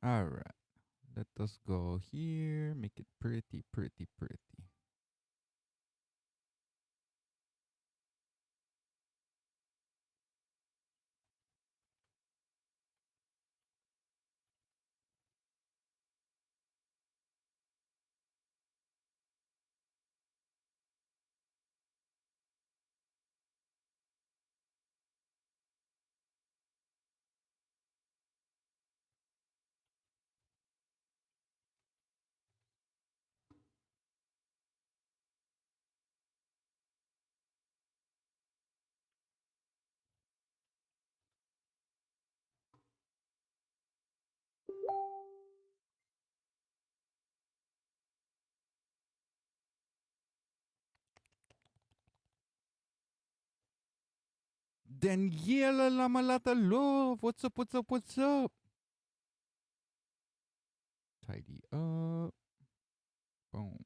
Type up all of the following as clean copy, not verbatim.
All right. Let us go here. Make it pretty, pretty, pretty. Daniela Lamalata Love. What's up? What's up? What's up? Tidy up. Boom.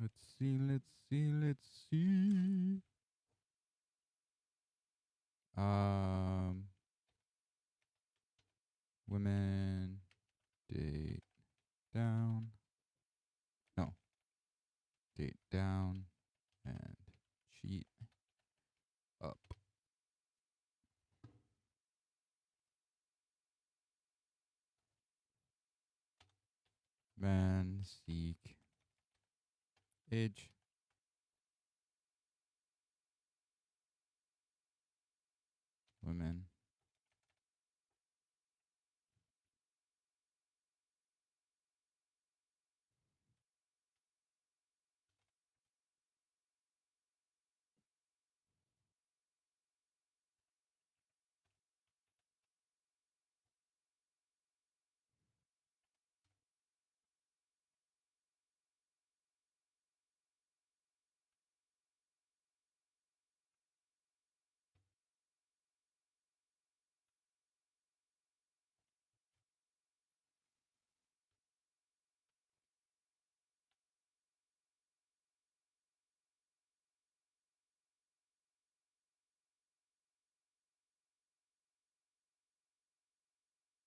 Let's see. Let's see. Let's see. Um, Women date down. No, date down and cheat up. Men seek age. Women.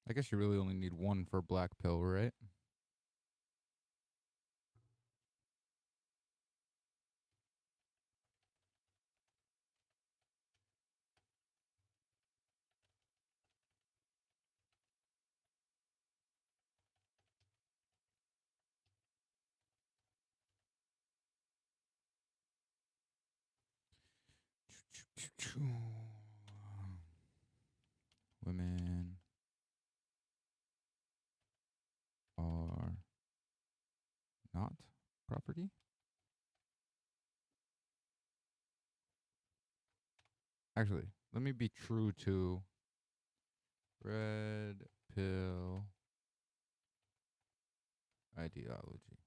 I guess you really only need one for black pill, right? Women are not property. Actually, let me be true to red pill ideology.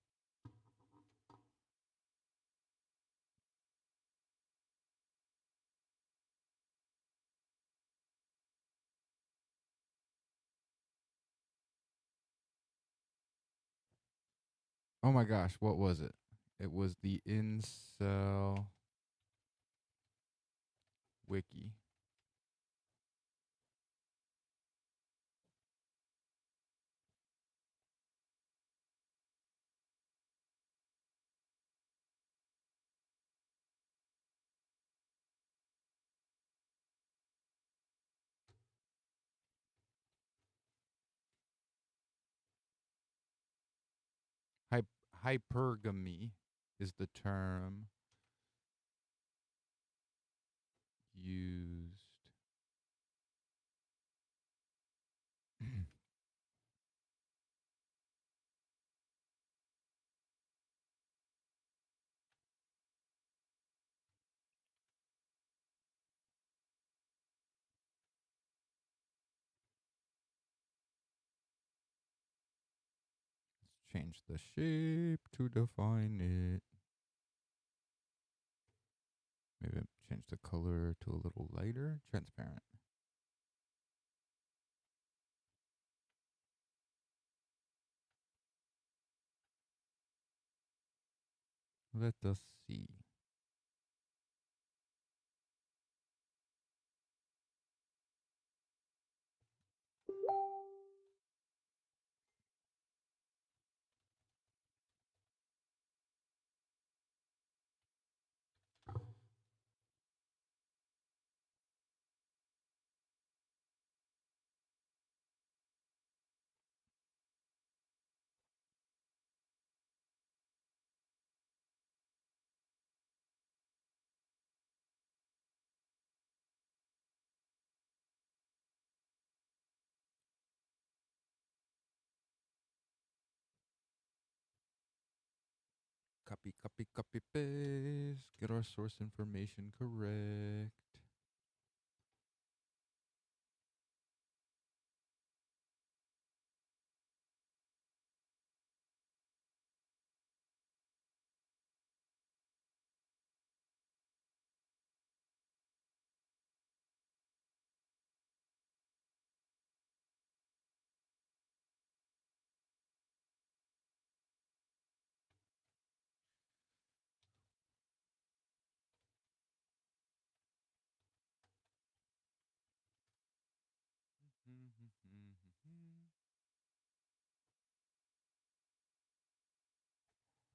Oh my gosh, what was it? It was the incel wiki. hypergamy is the term used. Change the shape to define it. Maybe change the color to a little lighter, transparent. Let us see. Copy, copy, copy, paste. Get our source information correct.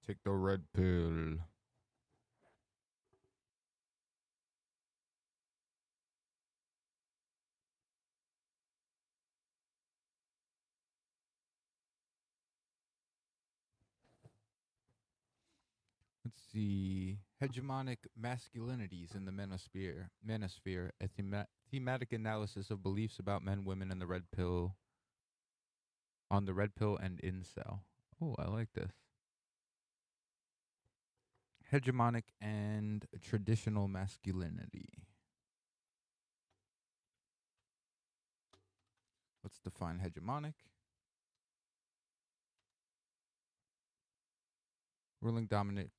Take the red pill. Let's see. Hegemonic masculinities in the manosphere. Manosphere, a thematic analysis of beliefs about men, women, and the red pill. On the red pill and incel. Oh, I like this. Hegemonic and traditional masculinity. Let's define hegemonic. Ruling Dominic,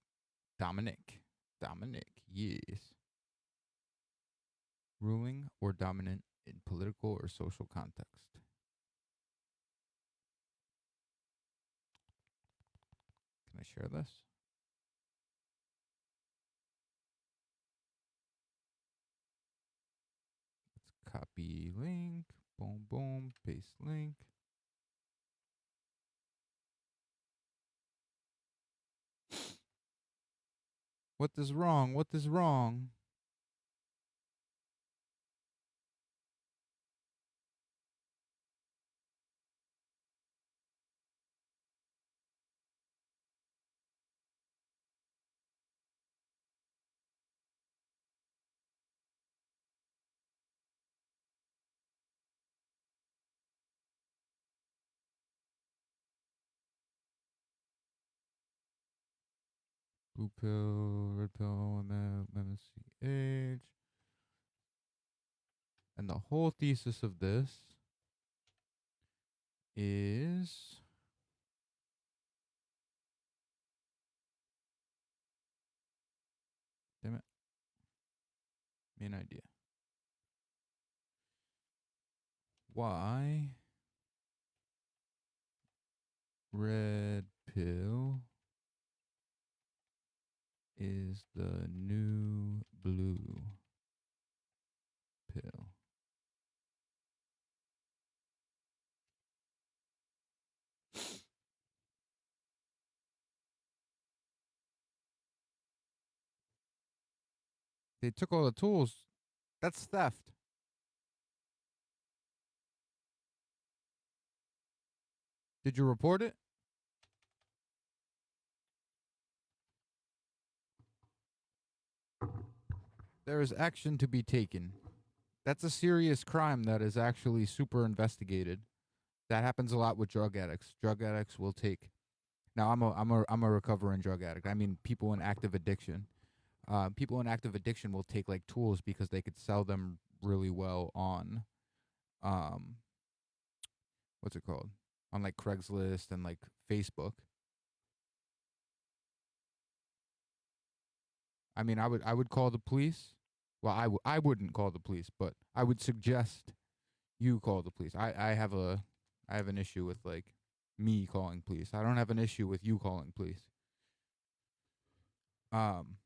yes. Ruling or dominant in political or social context. Can I share this? Let's copy link. Boom, boom. Paste link. What is wrong? What is wrong? Blue pill, red pill, MSCH. And the whole thesis of this is damn it. Main idea. Why red pill is the new blue pill. They took all the tools. That's theft. Did you report it? there is action to be taken. That's a serious crime that is actually super investigated. That happens a lot with drug addicts. Drug addicts will take. Now I'm a recovering drug addict. I mean, people in active addiction. People in active addiction will take like tools because they could sell them really well on, um, what's it called? On like Craigslist and like Facebook. I mean, I would call the police. Well, I wouldn't call the police, but I would suggest you call the police. I have an issue with like me calling police. I don't have an issue with you calling police. Um,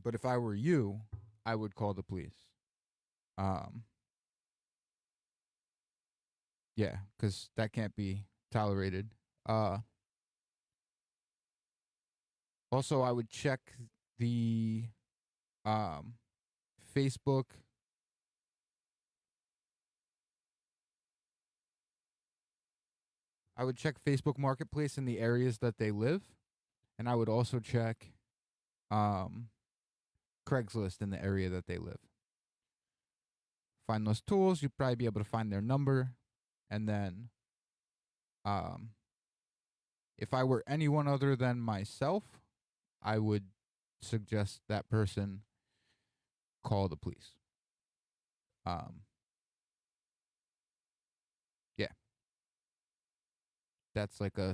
but if I were you, I would call the police. Um, yeah, because that can't be tolerated. Uh, Also, I would check the um Facebook. I would check Facebook Marketplace in the areas that they live, and I would also check um Craigslist in the area that they live. Find those tools. You'd probably be able to find their number, and then um if I were anyone other than myself, I would suggest that person call the police. Um, yeah, that's like a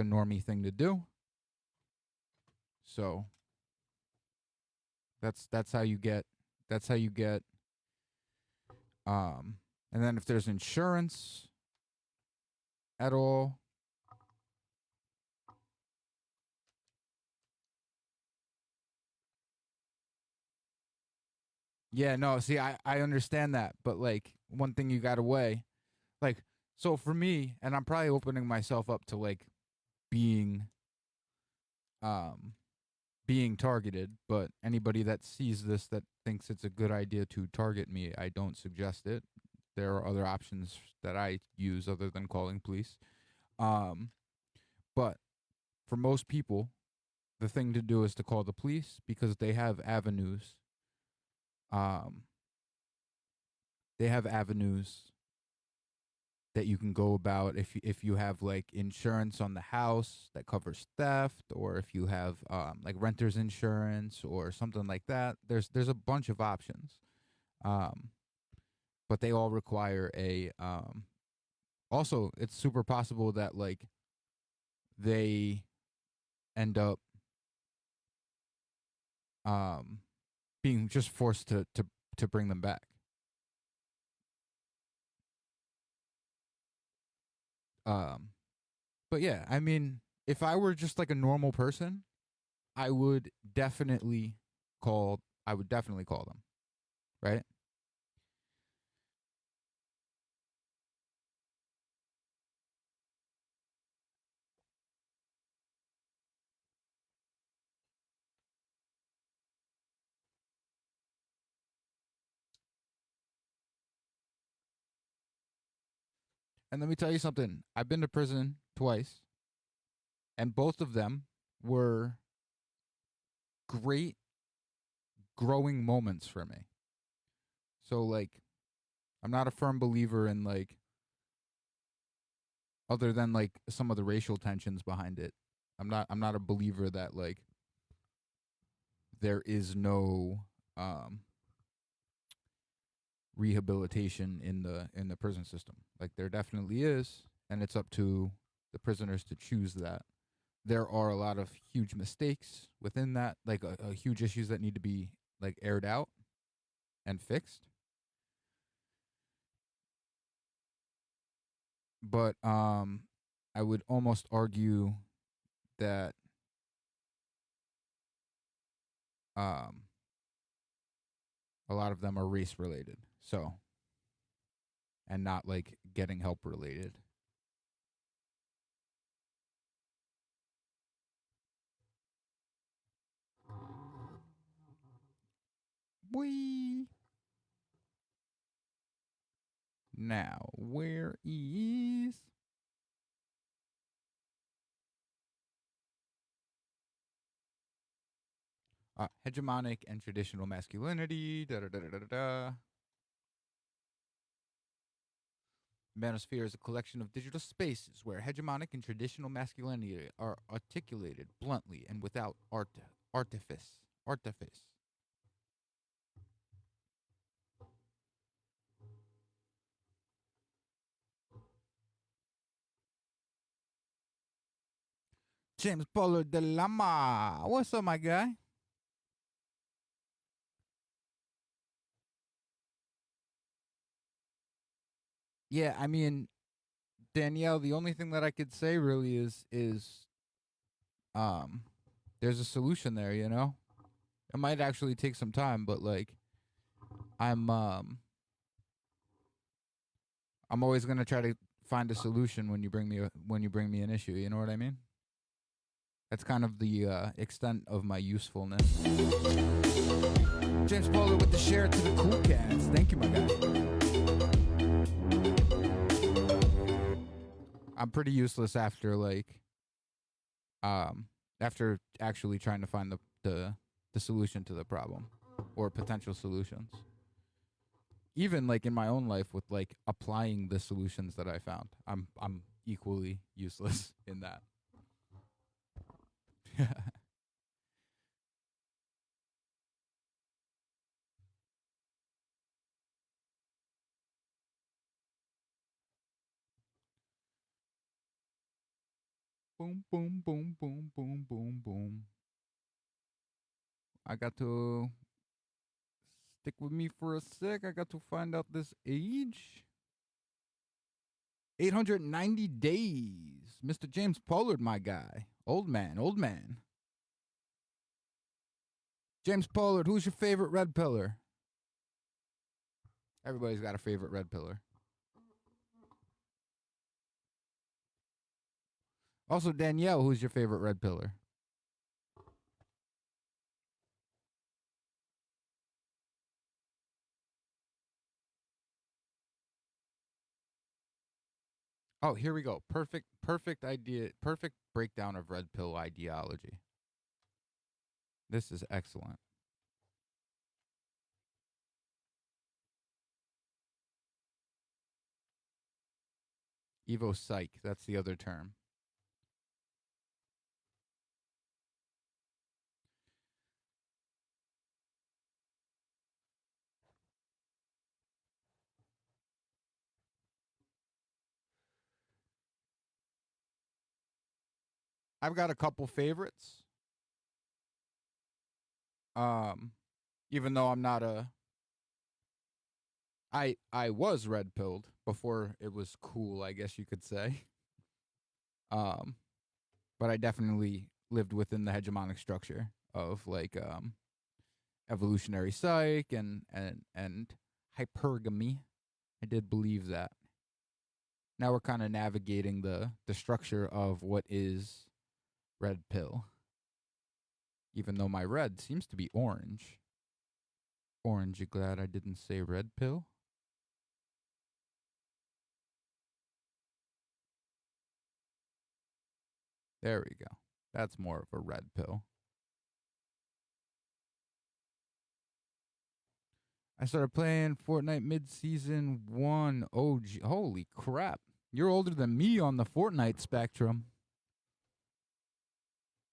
normie thing to do. So that's how you get that's how you get um and then if there's insurance at all, yeah, no, see, I understand that, but like one thing you got to weigh, like, so for me, and I'm probably opening myself up to like being um being targeted, but anybody that sees this that thinks it's a good idea to target me, I don't suggest it. There are other options that I use other than calling police. Um, but for most people, the thing to do is to call the police because they have avenues. Um, they have avenues that you can go about if you have like insurance on the house that covers theft, or if you have like renter's insurance or something like that. There's a bunch of options, um, but they all require a. Also, it's super possible that like they end up um, being just forced to bring them back. Um, but yeah, I mean, if I were just like a normal person, I would definitely I would definitely call them, right? And let me tell you something. I've been to prison twice, and both of them were great growing moments for me. So like I'm not a firm believer in like other than like some of the racial tensions behind it. I'm not a believer that like there is no um rehabilitation in the prison system. Like there definitely is, and it's up to the prisoners to choose that. There are a lot of huge mistakes within that, like a huge issues that need to be like aired out and fixed. But I would almost argue that um a lot of them are race related. So, and not like getting help related. We now where is Hegemonic and traditional masculinity. Da da da da da da. Manosphere is a collection of digital spaces where hegemonic and traditional masculinity are articulated bluntly and without artifice. Artifice. James Pollard de Lama. What's up, my guy? Yeah, I mean, Danielle, the only thing that I could say really is um there's a solution there, you know? It might actually take some time, but like I'm um I'm always going to try to find a solution when you bring me an issue, you know what I mean? That's kind of the extent of my usefulness. James Pollard with the share to the cool cats. Thank you, my guy. I'm pretty useless after after actually trying to find the solution to the problem or potential solutions. Even like in my own life with like applying the solutions that I found, I'm equally useless in that. Boom, boom, boom, boom, boom, boom, boom. I got to stick with me for a sec. I got to find out this age. 890 days. Mr. James Pollard, my guy. Old man, old man. James Pollard, who's your favorite red pillar? Everybody's got a favorite red pillar. Also, Danielle, who's your favorite red pillar? Oh, here we go. Perfect idea. Perfect breakdown of red pill ideology. This is excellent. Evo psych. That's the other term. I've got a couple favorites. Um, even though I'm not a I was red pilled before it was cool, I guess you could say. Um, but I definitely lived within the hegemonic structure of like evolutionary psych and hypergamy. I did believe that. Now we're kind of navigating the structure of what is red pill. Even though my red seems to be orange. Orange, you glad I didn't say red pill? There we go. That's more of a red pill. I started playing Fortnite mid-season 1. Oh, holy crap. You're older than me on the Fortnite spectrum.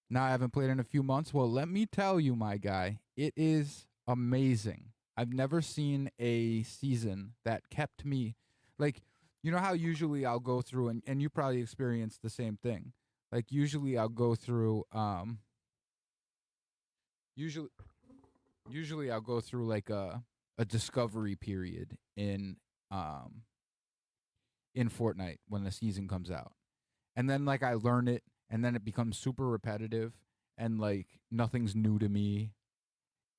Now I haven't played in a few months. Well, let me tell you, my guy, it is amazing. I've never seen a season that kept me like you know how usually I'll go through and you probably experienced the same thing. Like usually I'll go through usually usually I'll go through like a discovery period um in Fortnite when the season comes out. And then like I learn it and then it becomes super repetitive and like nothing's new to me.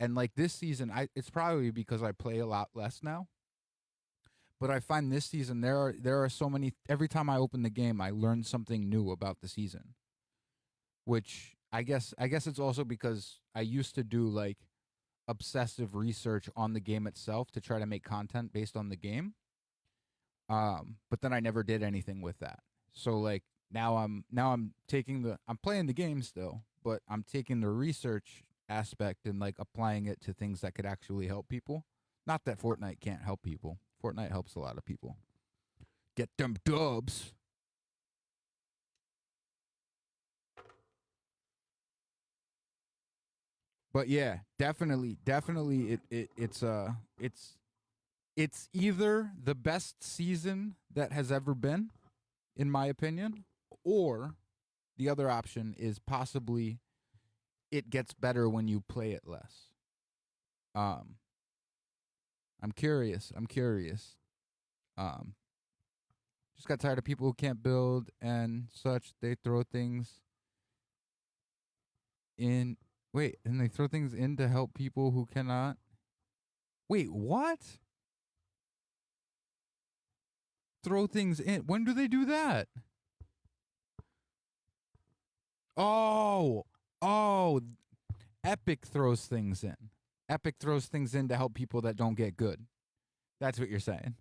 And like this season it's probably because I play a lot less now. But I find this season there are so many every time I open the game I learn something new about the season. Which I guess it's also because I used to do like obsessive research on the game itself to try to make content based on the game. But then I never did anything with that. So like now I'm taking I'm playing the game still, but I'm taking the research aspect and like applying it to things that could actually help people. Not that Fortnite can't help people. Fortnite helps a lot of people. Get them dubs. But yeah, definitely it's either the best season that has ever been, in my opinion, or the other option is possibly it gets better when you play it less. Um, I'm curious. Um, just got tired of people who can't build and such. They throw things in. Wait, and they throw things in to help people who cannot. Wait, what? Throw things in. When do they do that? Oh, oh, Epic throws things in. Epic throws things in to help people that don't get good. That's what you're saying.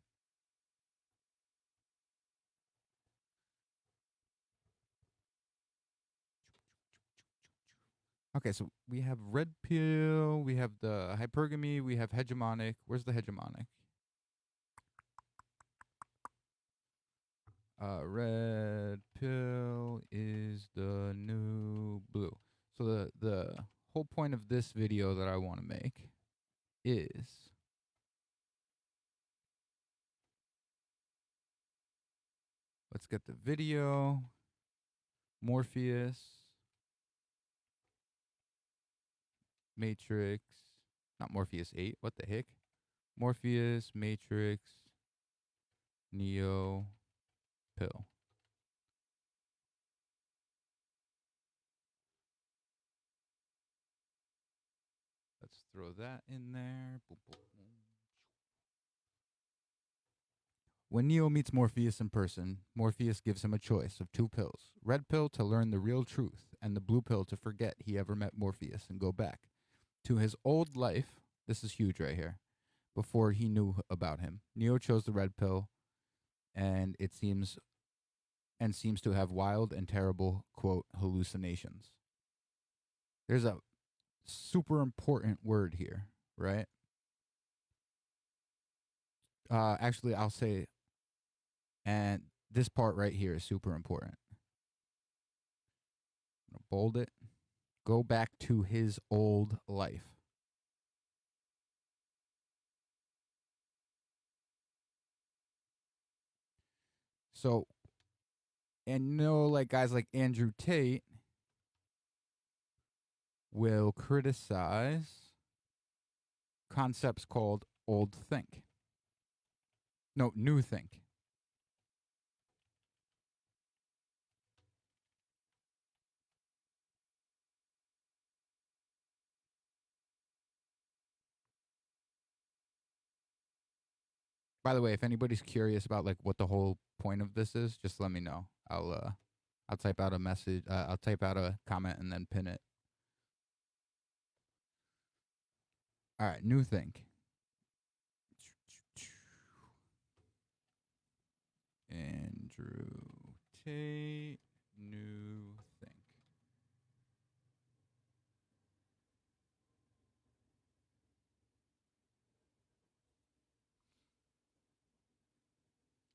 Okay, so we have Red Pill, we have the Hypergamy, we have Hegemonic. Where's the Hegemonic? Red Pill is the new blue. So the whole point of this video that I want to make is let's get the video. Morpheus, Matrix, not Morpheus 8. What the heck? Morpheus, Matrix, Neo, Pill. Let's throw that in there. Boom, boom, boom. When Neo meets Morpheus in person, Morpheus gives him a choice of two pills: red pill to learn the real truth, and the blue pill to forget he ever met Morpheus and go back to his old life. This is huge right here. Before he knew about him, Neo chose the red pill, and seems to have wild and terrible quote hallucinations. There's a super important word here, right? Actually, I'll say, and this part right here is super important. I'm gonna bold it. Go back to his old life. So, and you know, like guys like Andrew Tate will criticize concepts called old think. No, new think. By the way, if anybody's curious about like what the whole point of this is, just let me know. I'll type out a message. I'll type out a comment and then pin it. All right, new think. Andrew Tate, new think.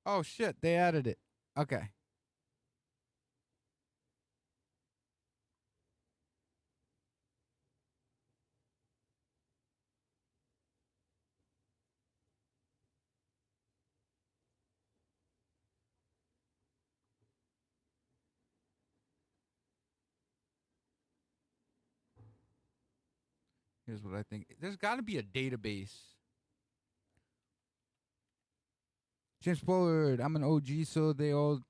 Oh shit, they added it. Okay. Here's what I think. There's got to be a database. James Pollard, I'm an OG, so they do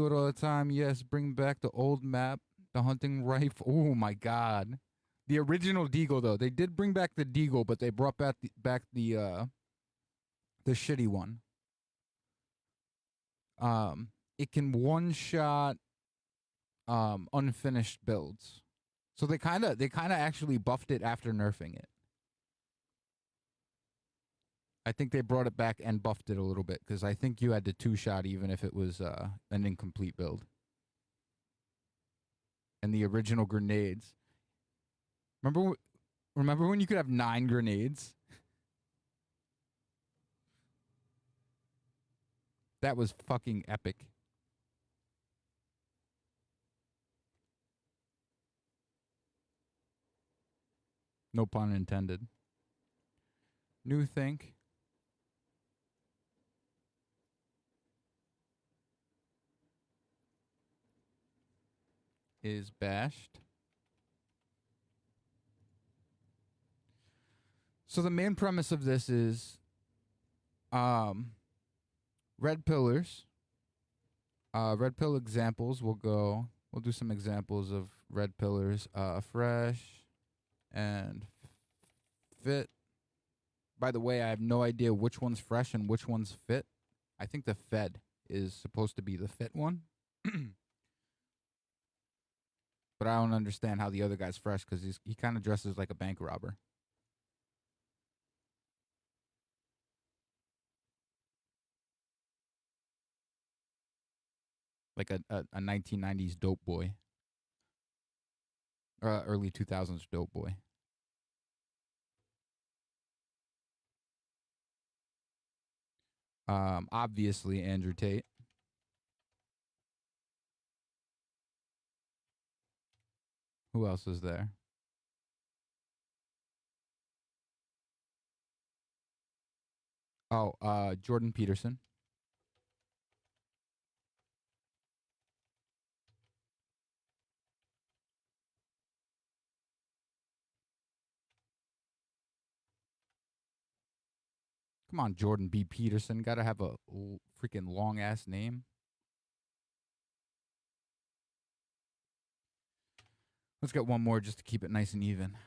it all the time. Yes, bring back the old map, the hunting rifle. Oh my god, the original Deagle though. They did bring back the Deagle, but they brought back the shitty one. It can one shot unfinished builds. So they kind of actually buffed it after nerfing it. I think they brought it back and buffed it a little bit because I think you had to two shot even if it was an incomplete build. And the original grenades. Remember, remember when you could have 9 grenades? That was fucking epic. No pun intended. New think is bashed. So the main premise of this is um red pillars. Red pill examples. We'll do some examples of red pillars. Fresh and fit. By the way, I have no idea which one's fresh and which one's fit. I think the Fed is supposed to be the fit one. But I don't understand how the other guy's fresh because he kind of dresses like a bank robber. Like a 1990s dope boy. Or early 2000s dope boy. Obviously Andrew Tate. Who else is there? Oh, Jordan Peterson. Come on, Jordan B. Peterson. Gotta have a freaking long ass name. Let's get one more just to keep it nice and even.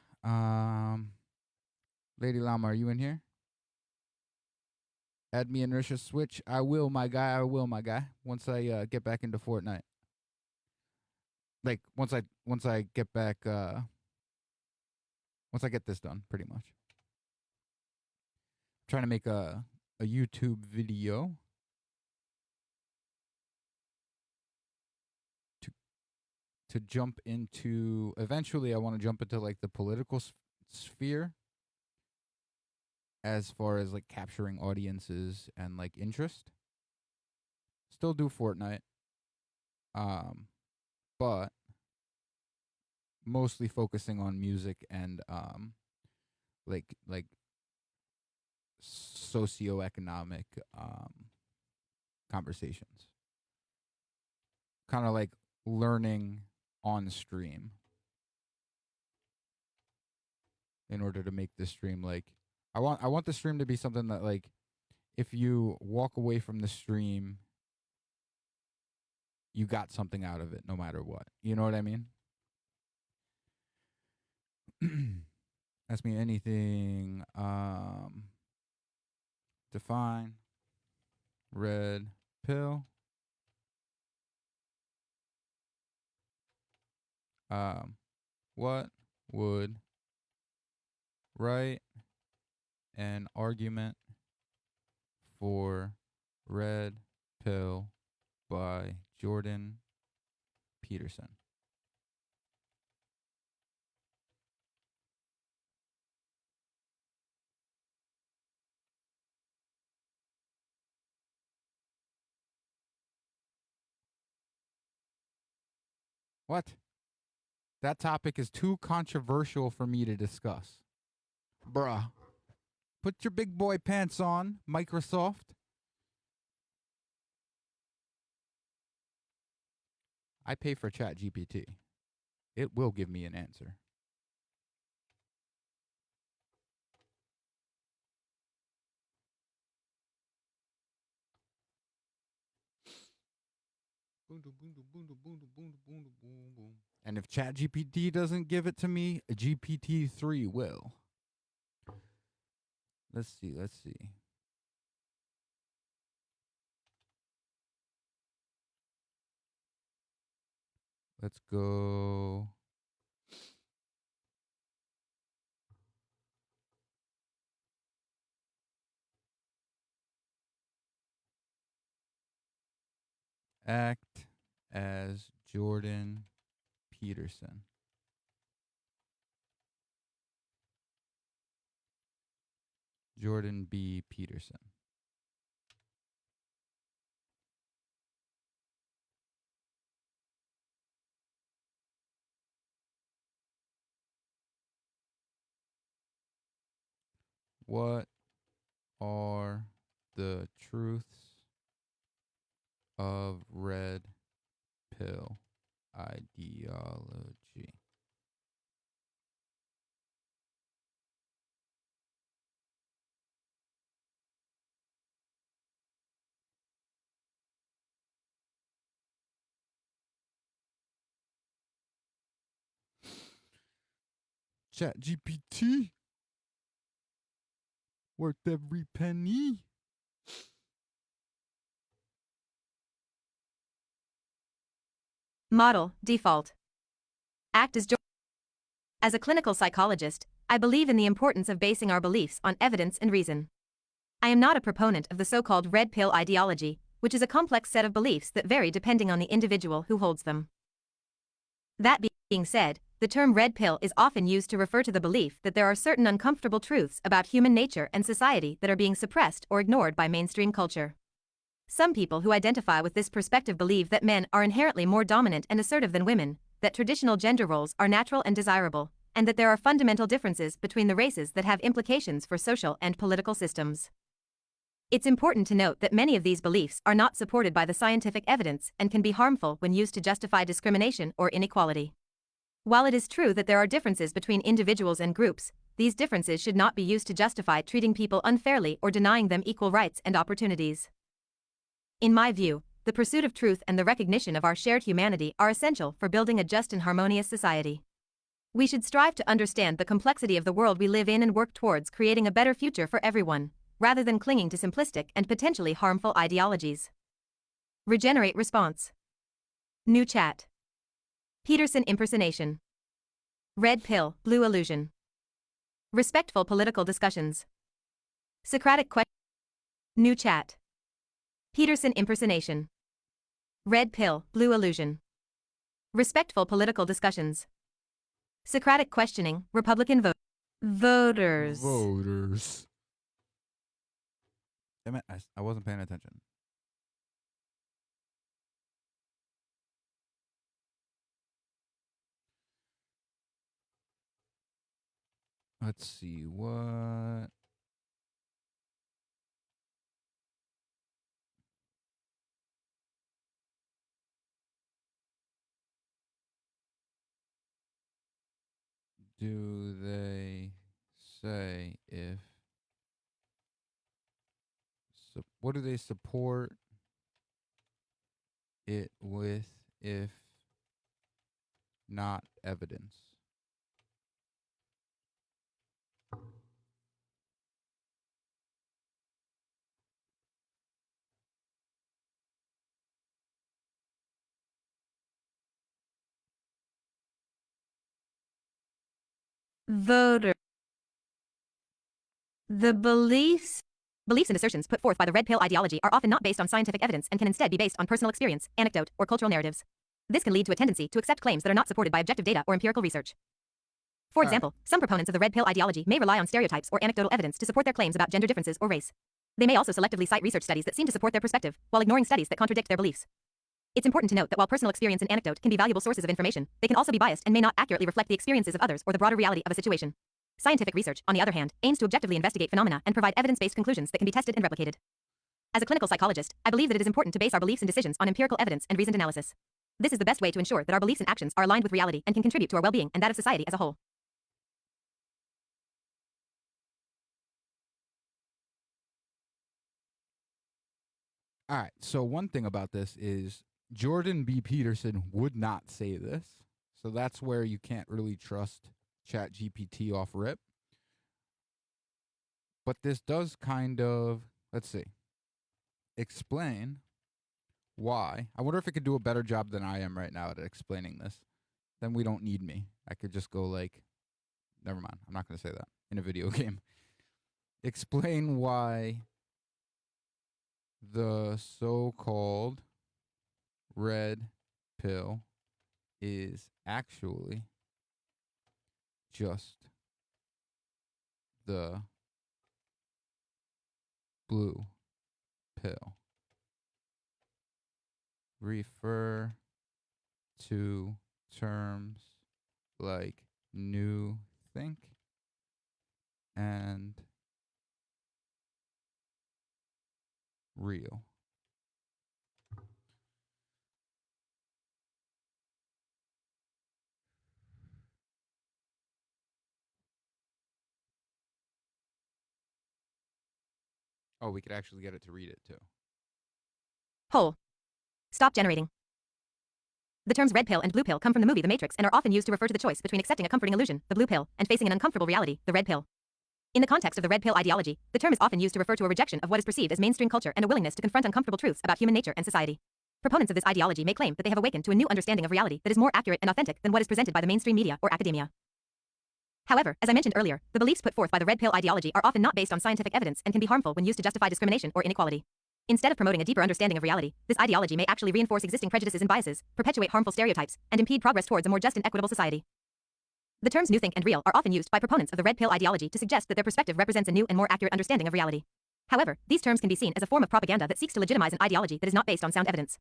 Lady Llama, are you in here? Add me and Risha Switch. I will, my guy. I will, my guy. Once I get back into Fortnite. Like once I get back. Once I get this done, pretty much. I'm trying to make a YouTube video to jump into. Eventually, I want to jump into like the political sphere, as far as like capturing audiences and like interest. Still do Fortnite, but mostly focusing on music and like socioeconomic conversations. Kind of like learning on stream in order to make the stream like I want the stream to be something that like if you walk away from the stream you got something out of it no matter what. You know what I mean? Ask me anything. Define red pill. What would write an argument for red pill by Jordan Peterson? What? That topic is too controversial for me to discuss. Bruh. Put your big boy pants on, Microsoft. I pay for ChatGPT. It will give me an answer. And if ChatGPT doesn't give it to me, GPT-3 will. Let's see. Let's go. Act as Jordan Peterson. Jordan B. Peterson. What are the truths of red pill ideology? ChatGPT, worth every penny. Model, default. Act as a clinical psychologist, I believe in the importance of basing our beliefs on evidence and reason. I am not a proponent of the so-called red pill ideology, which is a complex set of beliefs that vary depending on the individual who holds them. That being said, the term red pill is often used to refer to the belief that there are certain uncomfortable truths about human nature and society that are being suppressed or ignored by mainstream culture. Some people who identify with this perspective believe that men are inherently more dominant and assertive than women, that traditional gender roles are natural and desirable, and that there are fundamental differences between the races that have implications for social and political systems. It's important to note that many of these beliefs are not supported by the scientific evidence and can be harmful when used to justify discrimination or inequality. While it is true that there are differences between individuals and groups, these differences should not be used to justify treating people unfairly or denying them equal rights and opportunities. In my view, the pursuit of truth and the recognition of our shared humanity are essential for building a just and harmonious society. We should strive to understand the complexity of the world we live in and work towards creating a better future for everyone, rather than clinging to simplistic and potentially harmful ideologies. Regenerate response. New chat. Peterson impersonation. Red pill, blue illusion. Respectful political discussions. Socratic question. New chat. Peterson impersonation. Red pill, blue illusion. Respectful political discussions. Socratic questioning, Republican voters. Voters. Damn it, I wasn't paying attention. Let's see what. Do they say if. What do they support it with if not evidence? Voter. The beliefs and assertions put forth by the red pill ideology are often not based on scientific evidence and can instead be based on personal experience, anecdote, or cultural narratives. This can lead to a tendency to accept claims that are not supported by objective data or empirical research. For example, some proponents of the red pill ideology may rely on stereotypes or anecdotal evidence to support their claims about gender differences or race. They may also selectively cite research studies that seem to support their perspective, while ignoring studies that contradict their beliefs. It's important to note that while personal experience and anecdote can be valuable sources of information, they can also be biased and may not accurately reflect the experiences of others or the broader reality of a situation. Scientific research, on the other hand, aims to objectively investigate phenomena and provide evidence-based conclusions that can be tested and replicated. As a clinical psychologist, I believe that it is important to base our beliefs and decisions on empirical evidence and reasoned analysis. This is the best way to ensure that our beliefs and actions are aligned with reality and can contribute to our well-being and that of society as a whole. All right. So one thing about this is Jordan B. Peterson would not say this. So that's where you can't really trust ChatGPT off rip. But this does kind of, let's see, explain why. I wonder if it could do a better job than I am right now at explaining this. Then we don't need me. I could just go like, never mind. I'm not going to say that in a video game. Explain why the so-called red pill is actually just the blue pill refer to terms like new think and real. Oh, we could actually get it to read it too. Whole. Stop generating. The terms red pill and blue pill come from the movie The Matrix and are often used to refer to the choice between accepting a comforting illusion, the blue pill, and facing an uncomfortable reality, the red pill. In the context of the red pill ideology, the term is often used to refer to a rejection of what is perceived as mainstream culture and a willingness to confront uncomfortable truths about human nature and society. Proponents of this ideology may claim that they have awakened to a new understanding of reality that is more accurate and authentic than what is presented by the mainstream media or academia. However, as I mentioned earlier, the beliefs put forth by the red pill ideology are often not based on scientific evidence and can be harmful when used to justify discrimination or inequality. Instead of promoting a deeper understanding of reality, this ideology may actually reinforce existing prejudices and biases, perpetuate harmful stereotypes, and impede progress towards a more just and equitable society. The terms new think and real are often used by proponents of the red pill ideology to suggest that their perspective represents a new and more accurate understanding of reality. However, these terms can be seen as a form of propaganda that seeks to legitimize an ideology that is not based on sound evidence.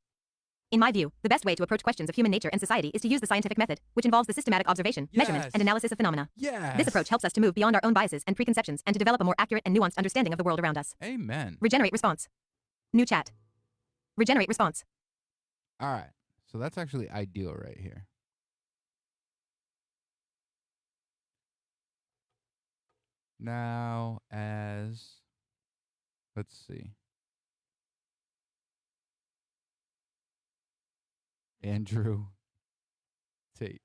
In my view, the best way to approach questions of human nature and society is to use the scientific method, which involves the systematic observation, measurement, and analysis of phenomena. Yes. This approach helps us to move beyond our own biases and preconceptions and to develop a more accurate and nuanced understanding of the world around us. Amen. Regenerate response. New chat. Regenerate response. All right. So that's actually ideal right here. Now, let's see. Andrew Tate.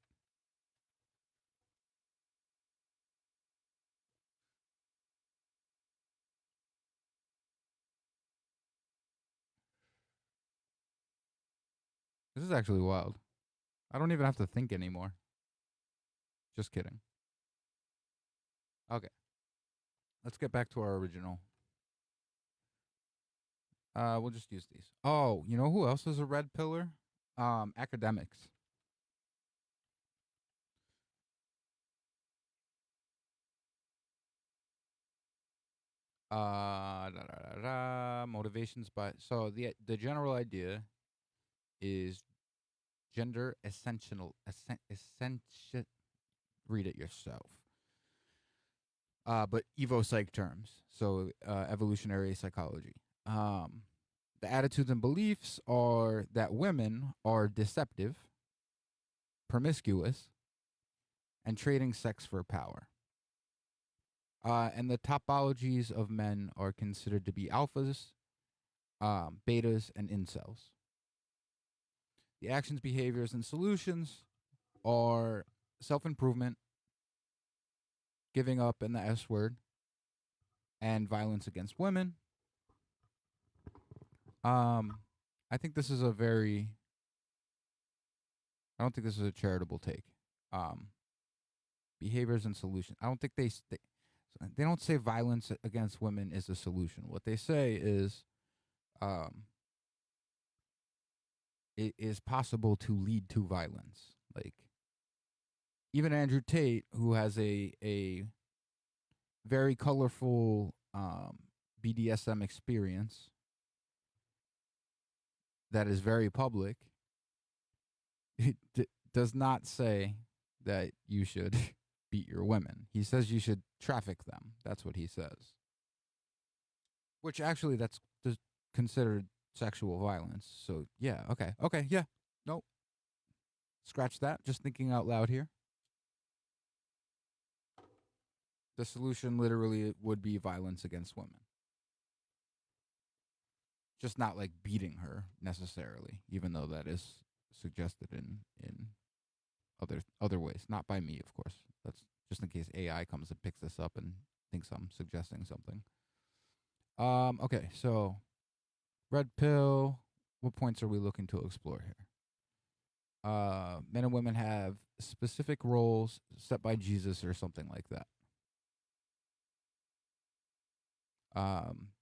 This is actually wild. I don't even have to think anymore. Just kidding. Okay. Let's get back to our original. We'll just use these. Oh, you know who else is a red pillar? Academics. Motivations by the general idea is gender essential. Read it yourself. But evo psych terms, so evolutionary psychology. The attitudes and beliefs are that women are deceptive, promiscuous, and trading sex for power. And the topologies of men are considered to be alphas, betas, and incels. The actions, behaviors, and solutions are self-improvement, giving up in the S word, and violence against women. I think this is I don't think this is a charitable take. Behaviors and solutions. I don't think they don't say violence against women is a solution. What they say is, it is possible to lead to violence. Like, even Andrew Tate, who has a very colorful BDSM experience that is very public, it does not say that you should beat your women. He says you should traffic them. That's what he says. Which actually, that's considered sexual violence. So yeah, okay, yeah, nope. Scratch that. Just thinking out loud here. The solution literally would be violence against women. Just not like beating her necessarily, even though that is suggested in other ways. Not by me, of course. That's just in case AI comes and picks this up and thinks I'm suggesting something. Okay, so red pill. What points are we looking to explore here? Men and women have specific roles set by Jesus or something like that.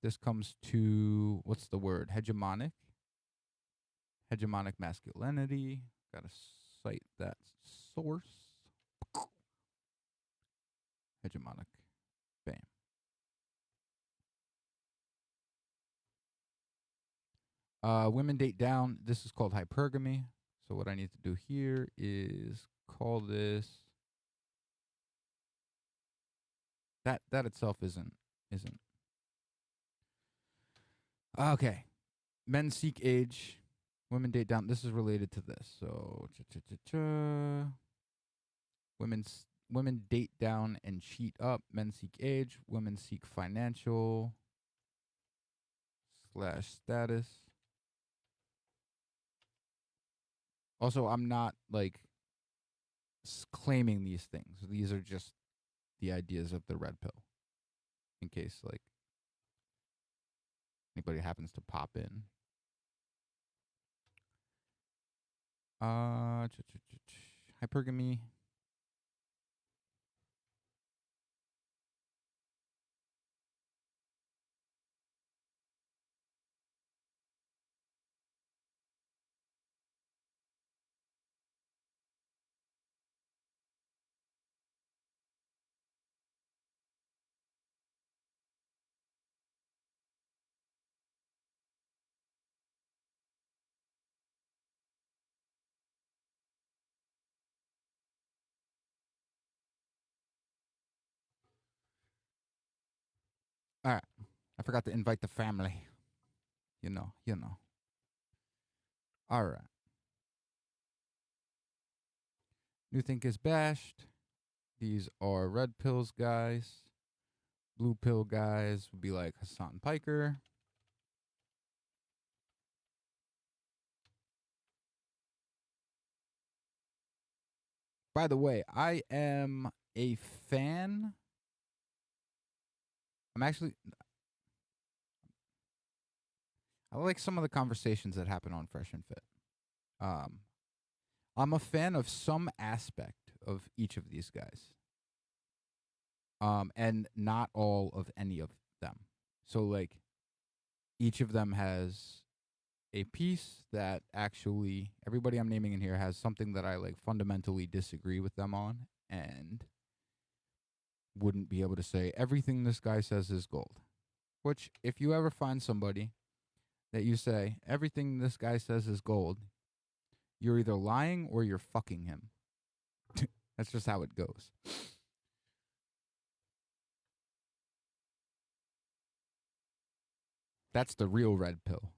This comes to, what's the word? Hegemonic masculinity. Gotta cite that source. Hegemonic. Bam. Women date down. This is called hypergamy. So what I need to do here is call this. That itself isn't. Okay. Men seek age. Women date down. This is related to this. So women date down and cheat up. Men seek age. Women seek financial / status. Also, I'm not like claiming these things. These are just the ideas of the red pill. In case like anybody happens to pop in. Hypergamy. All right. I forgot to invite the family. You know. All right. New Think is bashed. These are red pills guys. Blue pill guys would be like Hassan Piker. By the way, I am a fan. I like some of the conversations that happen on Fresh and Fit. I'm a fan of some aspect of each of these guys. And not all of any of them. So like each of them has a piece that actually everybody I'm naming in here has something that I like fundamentally disagree with them on and wouldn't be able to say everything this guy says is gold. Which if you ever find somebody that you say everything this guy says is gold, you're either lying or you're fucking him. That's just how it goes. That's the real red pill.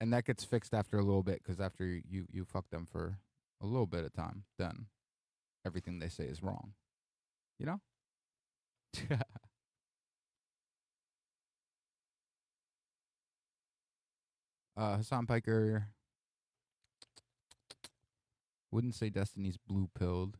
And that gets fixed after a little bit, because after you fuck them for a little bit of time, then everything they say is wrong. You know? Hassan Piker wouldn't say Destiny's blue pilled.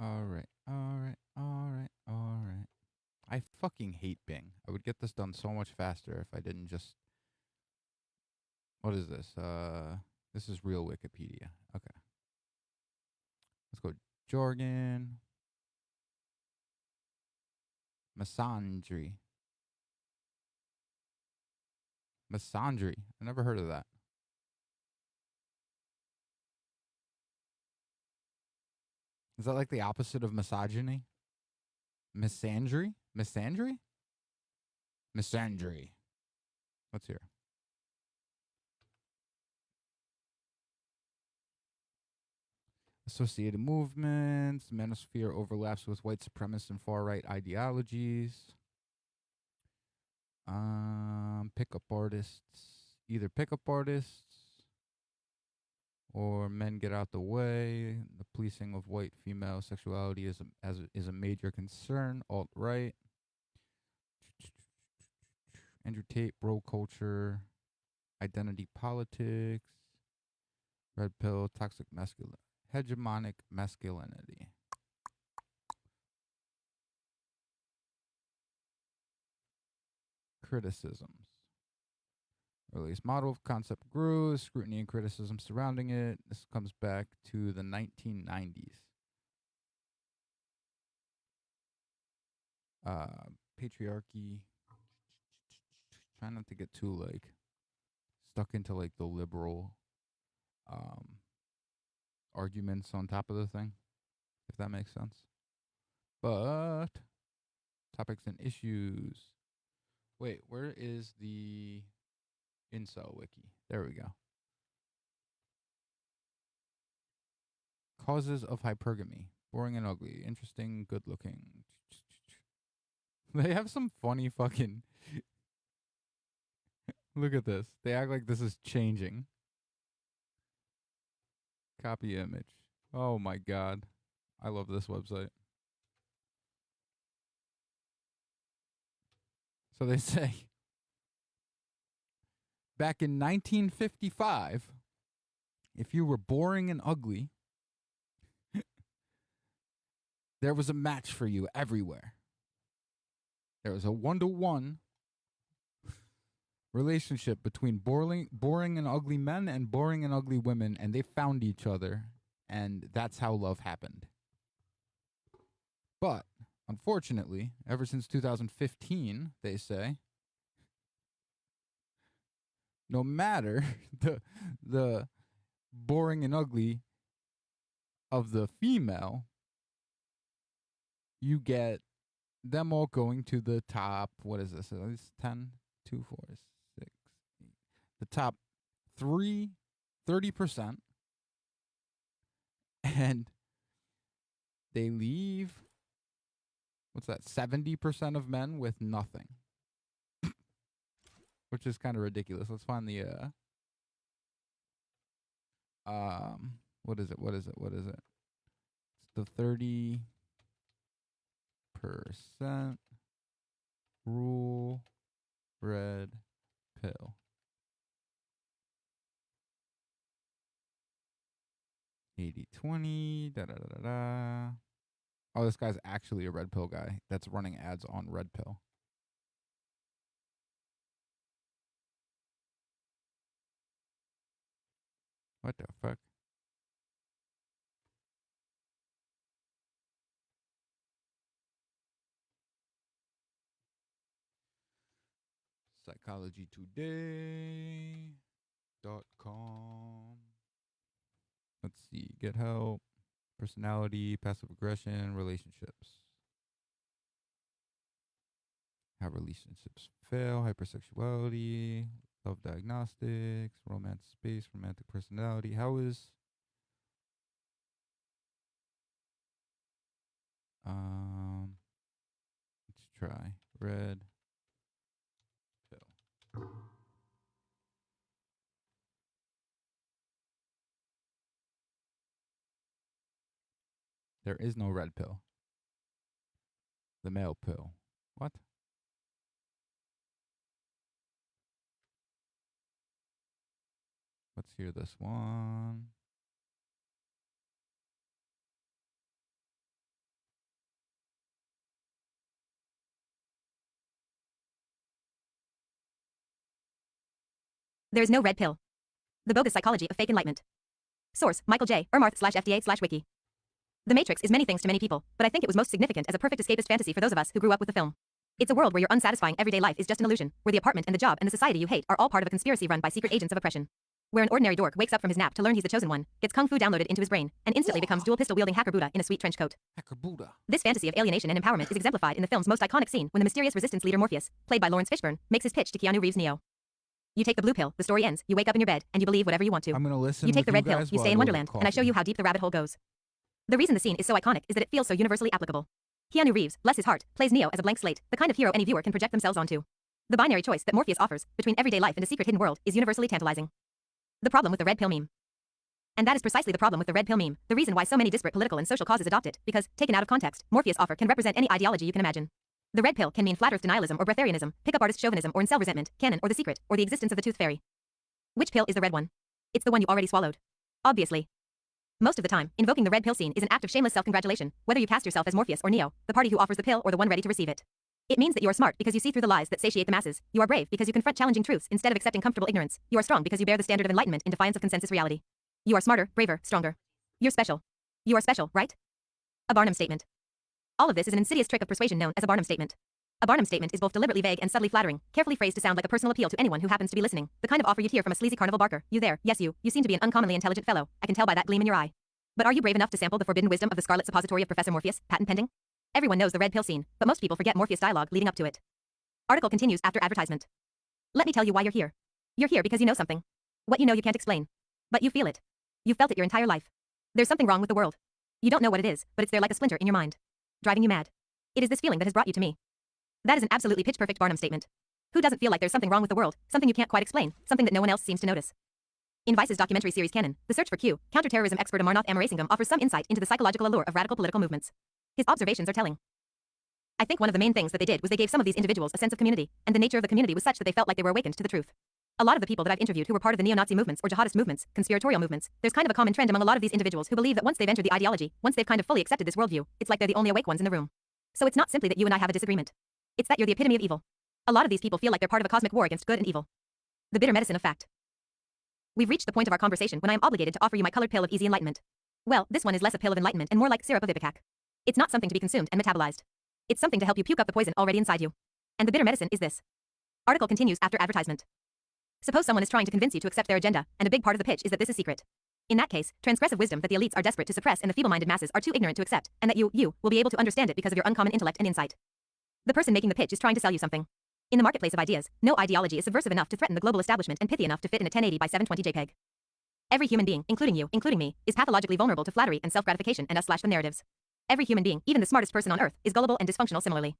All right. I fucking hate Bing. I would get this done so much faster if I didn't just. What is this? This is real Wikipedia. Okay. Let's go. Jorgen. Misandry. Misandry. I never heard of that. Is that like the opposite of misogyny? Misandry? Misandry? Misandry. Let's hear. Associated movements. Manosphere overlaps with white supremacist and far right ideologies. Pickup artists. Either pickup artists or men get out the way. The policing of white female sexuality is a major concern. Alt-right. Andrew Tate, bro culture, identity politics. Red pill, toxic hegemonic masculinity. Criticisms. Earliest model of concept grew, scrutiny and criticism surrounding it. This comes back to the 1990s. Patriarchy. Try not to get too like stuck into like the liberal arguments on top of the thing, if that makes sense. But topics and issues. Wait, where is the incel wiki? There we go. Causes of hypergamy. Boring and ugly. Interesting, good looking. They have some funny fucking... Look at this. They act like this is changing. Copy image. Oh my god. I love this website. So they say, back in 1955, if you were boring and ugly, there was a match for you everywhere. There was a 1-to-1 relationship between boring and ugly men and boring and ugly women, and they found each other, and that's how love happened. But unfortunately, ever since 2015, they say, no matter the boring and ugly of the female, you get them all going to the top. What is this? At least 10, 2, 4, 6, 8. The top 30%. And they leave, what's that, 70% of men with nothing. Which is kind of ridiculous. Let's find the, what is it? It's the 30% rule, red pill. 80-20, da-da-da-da-da. Oh, this guy's actually a red pill guy that's running ads on red pill. What the fuck? PsychologyToday.com. Let's see. Get help. Personality, passive aggression, relationships. How relationships fail, hypersexuality, love diagnostics, romance space, romantic personality. How is let's try red pill. There is no red pill. The male pill. What? Let's hear this one. There is no red pill. The bogus psychology of fake enlightenment. Source, Michael J. Ermarth/FDA/wiki. The Matrix is many things to many people, but I think it was most significant as a perfect escapist fantasy for those of us who grew up with the film. It's a world where your unsatisfying everyday life is just an illusion, where the apartment and the job and the society you hate are all part of a conspiracy run by secret agents of oppression. Where an ordinary dork wakes up from his nap to learn he's the chosen one, gets kung fu downloaded into his brain, and instantly becomes dual pistol wielding hacker Buddha in a sweet trench coat. Hacker Buddha. This fantasy of alienation and empowerment is exemplified in the film's most iconic scene when the mysterious resistance leader Morpheus, played by Lawrence Fishburne, makes his pitch to Keanu Reeves' Neo. You take the blue pill, the story ends, you wake up in your bed, and you believe whatever you want to. I'm gonna listen. You take the red pill, you stay in Wonderland, coffee. and I show you how deep the rabbit hole goes. The reason the scene is so iconic is that it feels so universally applicable. Keanu Reeves, bless his heart, plays Neo as a blank slate, the kind of hero any viewer can project themselves onto. The binary choice that Morpheus offers, between everyday life and a secret hidden world, is universally tantalizing. The problem with the red pill meme. And that is precisely the problem with the red pill meme, the reason why so many disparate political and social causes adopt it, because, taken out of context, Morpheus' offer can represent any ideology you can imagine. The red pill can mean flat earth denialism or breatharianism, pickup artist chauvinism or incel resentment, canon or the secret, or the existence of the tooth fairy. Which pill is the red one? It's the one you already swallowed. Obviously. Most of the time, invoking the red pill scene is an act of shameless self-congratulation, whether you cast yourself as Morpheus or Neo, the party who offers the pill or the one ready to receive it. It means that you are smart because you see through the lies that satiate the masses. You are brave because you confront challenging truths instead of accepting comfortable ignorance. You are strong because you bear the standard of enlightenment in defiance of consensus reality. You are smarter, braver, stronger. You're special. You are special, right? A Barnum statement. All of this is an insidious trick of persuasion known as a Barnum statement. A Barnum statement is both deliberately vague and subtly flattering, carefully phrased to sound like a personal appeal to anyone who happens to be listening. The kind of offer you'd hear from a sleazy carnival barker. You there, yes you seem to be an uncommonly intelligent fellow. I can tell by that gleam in your eye. But are you brave enough to sample the forbidden wisdom of the scarlet suppository of Professor Morpheus, patent pending? Everyone knows the red pill scene, but most people forget Morpheus dialogue leading up to it. Article continues after advertisement. Let me tell you why you're here. You're here because you know something. What you know you can't explain. But you feel it. You've felt it your entire life. There's something wrong with the world. You don't know what it is, but it's there like a splinter in your mind. Driving you mad. It is this feeling that has brought you to me. That is an absolutely pitch-perfect Barnum statement. Who doesn't feel like there's something wrong with the world, something you can't quite explain, something that no one else seems to notice? In Vice's documentary series Canon, The Search for Q, counterterrorism expert Amarnath Amarasingam offers some insight into the psychological allure of radical political movements. His observations are telling. I think one of the main things that they did was they gave some of these individuals a sense of community, and the nature of the community was such that they felt like they were awakened to the truth. A lot of the people that I've interviewed who were part of the neo-Nazi movements or jihadist movements, conspiratorial movements, there's kind of a common trend among a lot of these individuals who believe that once they've entered the ideology, once they've kind of fully accepted this worldview, it's like they're the only awake ones in the room. So it's not simply that you and I have a disagreement. It's that you're the epitome of evil. A lot of these people feel like they're part of a cosmic war against good and evil. The bitter medicine of fact. We've reached the point of our conversation when I am obligated to offer you my colored pill of easy enlightenment. Well, this one is less a pill of enlightenment and more like syrup of ipecac. It's not something to be consumed and metabolized. It's something to help you puke up the poison already inside you. And the bitter medicine is this. Article continues after advertisement. Suppose someone is trying to convince you to accept their agenda, and a big part of the pitch is that this is secret. In that case, transgressive wisdom that the elites are desperate to suppress and the feeble-minded masses are too ignorant to accept, and that you will be able to understand it because of your uncommon intellect and insight. The person making the pitch is trying to sell you something. In the marketplace of ideas, no ideology is subversive enough to threaten the global establishment and pithy enough to fit in a 1080 by 720 JPEG. Every human being, including you, including me, is pathologically vulnerable to flattery and self-gratification and us/the narratives. Every human being, even the smartest person on earth, is gullible and dysfunctional similarly.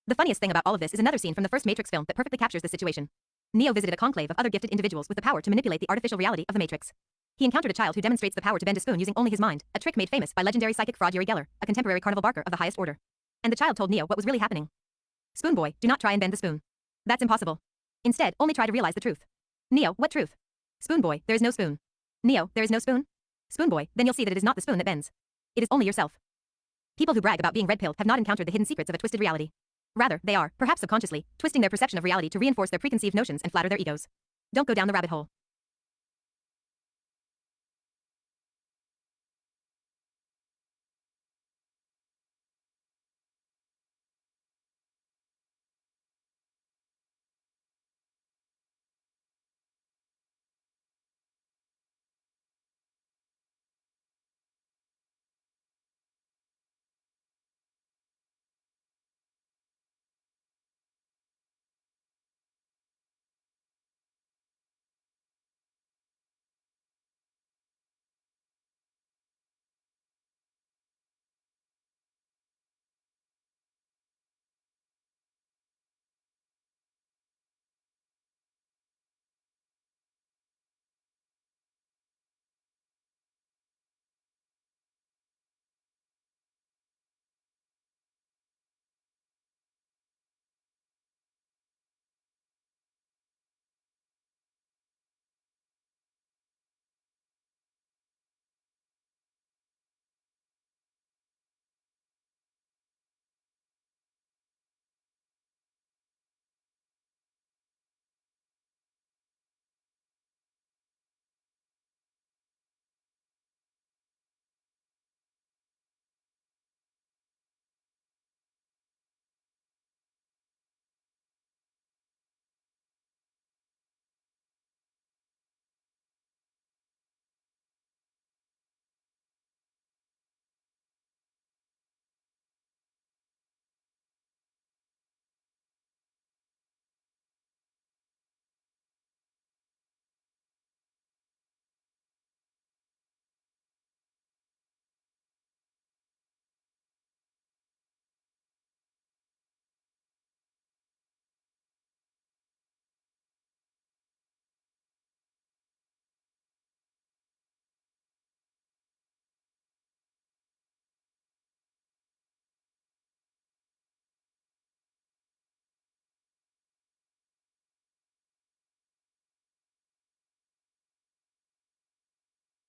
The funniest thing about all of this is another scene from the first Matrix film that perfectly captures this situation. Neo visited a conclave of other gifted individuals with the power to manipulate the artificial reality of the Matrix. He encountered a child who demonstrates the power to bend a spoon using only his mind, a trick made famous by legendary psychic fraud Uri Geller, a contemporary carnival barker of the highest order. And the child told Neo what was really happening. Spoon boy, do not try and bend the spoon. That's impossible. Instead, only try to realize the truth. Neo, what truth? Spoon boy, there is no spoon. Neo, there is no spoon? Spoon boy, then you'll see that it is not the spoon that bends. It is only yourself. People who brag about being red-pilled have not encountered the hidden secrets of a twisted reality. Rather, they are, perhaps subconsciously, twisting their perception of reality to reinforce their preconceived notions and flatter their egos. Don't go down the rabbit hole.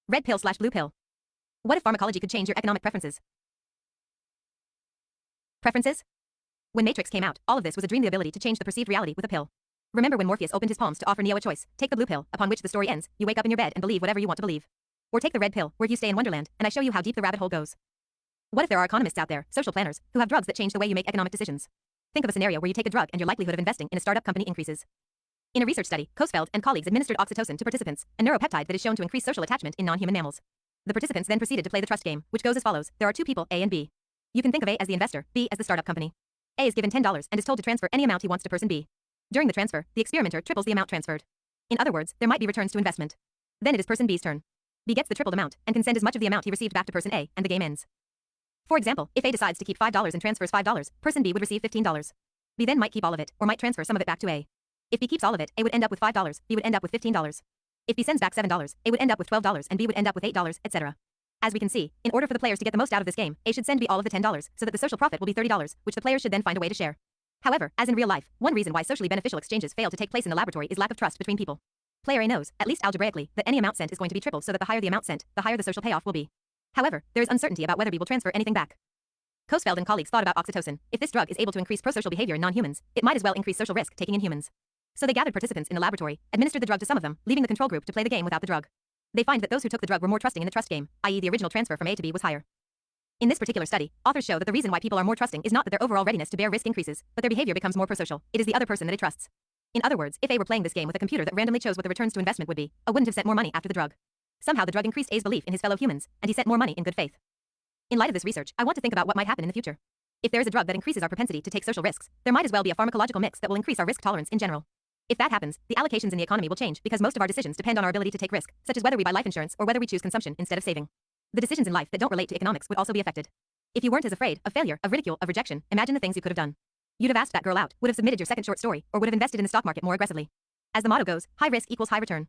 Red pill/blue pill. What if pharmacology could change your economic preferences? Preferences? When Matrix came out, all of this was a dream, the ability to change the perceived reality with a pill. Remember when Morpheus opened his palms to offer Neo a choice? Take the blue pill, upon which the story ends, you wake up in your bed and believe whatever you want to believe. Or take the red pill, where you stay in Wonderland, and I show you how deep the rabbit hole goes. What if there are economists out there, social planners, who have drugs that change the way you make economic decisions? Think of a scenario where you take a drug and your likelihood of investing in a startup company increases. In a research study, Kosfeld and colleagues administered oxytocin to participants, a neuropeptide that is shown to increase social attachment in non-human mammals. The participants then proceeded to play the trust game, which goes as follows. There are two people, A and B. You can think of A as the investor, B as the startup company. A is given $10 and is told to transfer any amount he wants to person B. During the transfer, the experimenter triples the amount transferred. In other words, there might be returns to investment. Then it is person B's turn. B gets the tripled amount and can send as much of the amount he received back to person A, and the game ends. For example, if A decides to keep $5 and transfers $5, person B would receive $15. B then might keep all of it, or might transfer some of it back to A. If B keeps all of it, A would end up with $5, B would end up with $15. If B sends back $7, A would end up with $12, and B would end up with $8, etc. As we can see, in order for the players to get the most out of this game, A should send B all of the $10, so that the social profit will be $30, which the players should then find a way to share. However, as in real life, one reason why socially beneficial exchanges fail to take place in the laboratory is lack of trust between people. Player A knows, at least algebraically, that any amount sent is going to be tripled, so that the higher the amount sent, the higher the social payoff will be. However, there is uncertainty about whether B will transfer anything back. Kosfeld and colleagues thought about oxytocin. If this drug is able to increase prosocial behavior in non-humans, it might as well increase social risk taking in humans. So they gathered participants in the laboratory, administered the drug to some of them, leaving the control group to play the game without the drug. They find that those who took the drug were more trusting in the trust game, i.e. the original transfer from A to B was higher. In this particular study, authors show that the reason why people are more trusting is not that their overall readiness to bear risk increases, but their behavior becomes more prosocial. It is the other person that it trusts. In other words, if A were playing this game with a computer that randomly chose what the returns to investment would be, A wouldn't have sent more money after the drug. Somehow the drug increased A's belief in his fellow humans, and he sent more money in good faith. In light of this research, I want to think about what might happen in the future. If there is a drug that increases our propensity to take social risks, there might as well be a pharmacological mix that will increase our risk tolerance in general. If that happens, the allocations in the economy will change because most of our decisions depend on our ability to take risk, such as whether we buy life insurance or whether we choose consumption instead of saving. The decisions in life that don't relate to economics would also be affected. If you weren't as afraid of failure, of ridicule, of rejection, imagine the things you could have done. You'd have asked that girl out, would have submitted your second short story, or would have invested in the stock market more aggressively. As the motto goes, high risk equals high return.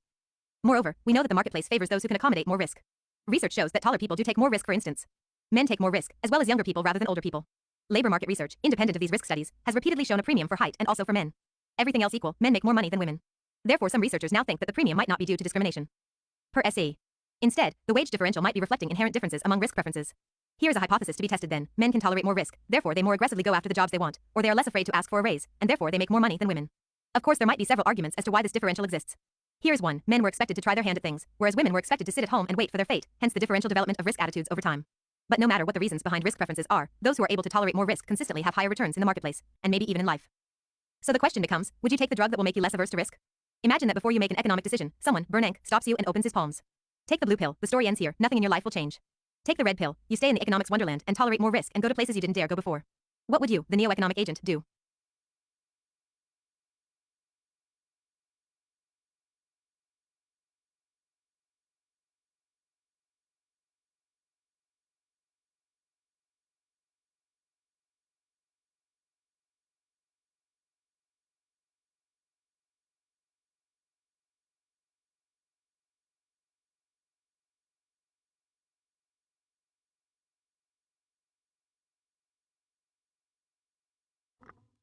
Moreover, we know that the marketplace favors those who can accommodate more risk. Research shows that taller people do take more risk, for instance. Men take more risk, as well as younger people rather than older people. Labor market research, independent of these risk studies, has repeatedly shown a premium for height and also for men. Everything else equal, men make more money than women. Therefore, some researchers now think that the premium might not be due to discrimination. Per SE. Instead, the wage differential might be reflecting inherent differences among risk preferences. Here is a hypothesis to be tested then. Men can tolerate more risk, therefore they more aggressively go after the jobs they want, or they are less afraid to ask for a raise, and therefore they make more money than women. Of course, there might be several arguments as to why this differential exists. Here is one. Men were expected to try their hand at things, whereas women were expected to sit at home and wait for their fate, hence the differential development of risk attitudes over time. But no matter what the reasons behind risk preferences are, those who are able to tolerate more risk consistently have higher returns in the marketplace, and maybe even in life. So the question becomes, would you take the drug that will make you less averse to risk? Imagine that before you make an economic decision, someone, Bernanke, stops you and opens his palms. Take the blue pill, the story ends here, nothing in your life will change. Take the red pill, you stay in the economics wonderland and tolerate more risk and go to places you didn't dare go before. What would you, the neo-economic agent, do?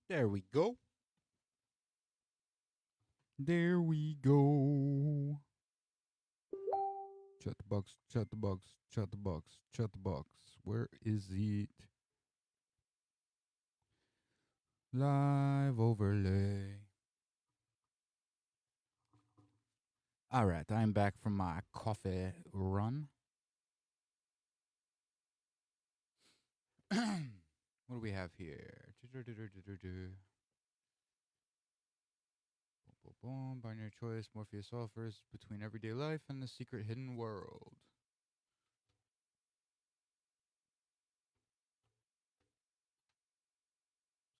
There we go. There we go. Shut the box, shut the box, shut the box, shut the box. Where is it? Live overlay. All right, I'm back from my coffee run. What do we have here? Boom, binary choice. Morpheus offers between everyday life and the secret hidden world.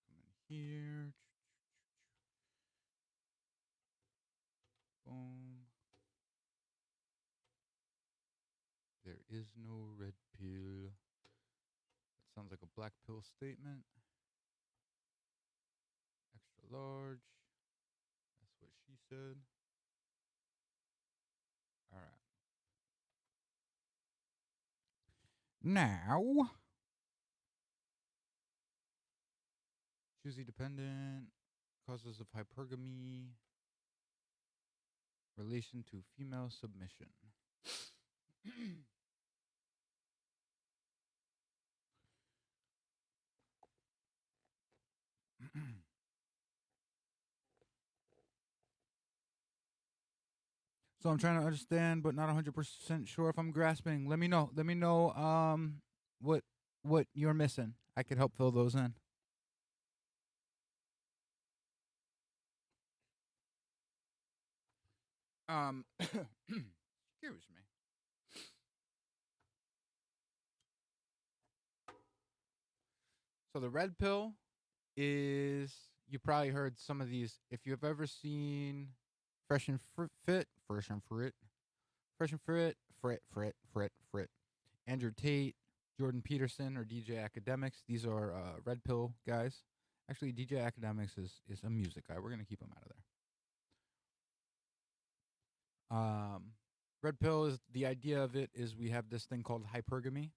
Come in here. Boom. There is no red pill. That sounds like a black pill statement. Extra large. That's what she said. All right. Now, choosy dependent, causes of hypergamy, relation to female submission. So I'm trying to understand, but not 100% sure if I'm grasping. Let me know. Let me know. What you're missing. I could help fill those in. Excuse me. So the red pill is, you probably heard some of these. If you've ever seen Fresh and Fit, Fresh and Fit, Fresh and Frit, Andrew Tate, Jordan Peterson, or DJ Academics. These are red pill guys. Actually, DJ Academics is a music guy. We're gonna keep him out of there. Red pill is, the idea of it is, we have this thing called hypergamy,